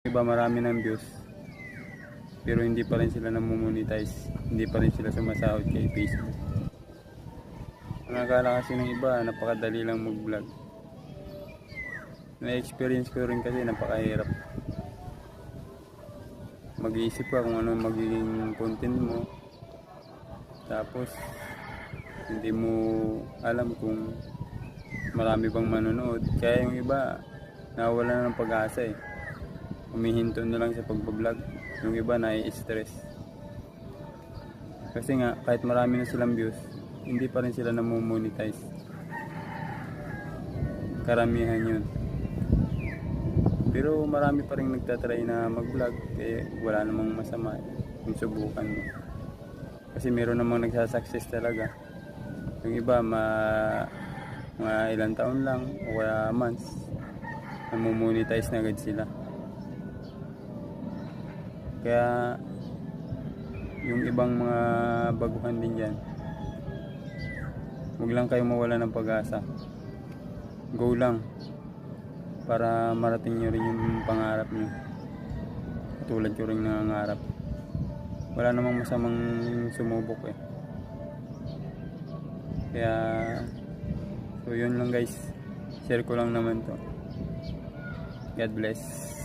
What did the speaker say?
Iba marami ng views pero hindi pa rin sila namomonetize, hindi pa rin sila sumasahod kay Facebook. Ang akala kasi ng iba napakadali lang mag vlog. Na-experience ko rin kasi napakahirap. Mag-iisip ka kung ano magiging content mo, tapos hindi mo alam kung marami bang manonood. Kaya yung iba nawawala na ng pag-asa eh, humihinto na lang sa pagbablog. Yung iba nai-stress kasi nga kahit marami na silang views, hindi pa rin sila namomonetize. Karamihan yun. Pero marami pa rin nagtatry na mag-vlog, kaya wala namang masama kung subukan mo. Kasi meron namang nagsasucess talaga. Yung iba mga ilang taon lang o kaya months, namomonetize na agad sila. Kaya yung ibang mga baguhan din dyan, huwag lang kayo mawala ng pag-asa. Go lang para marating nyo rin yung pangarap nyo. Tulad ko rin nangangarap. Wala namang masamang sumubok eh. Kaya so yun lang guys, share ko lang naman to. God bless.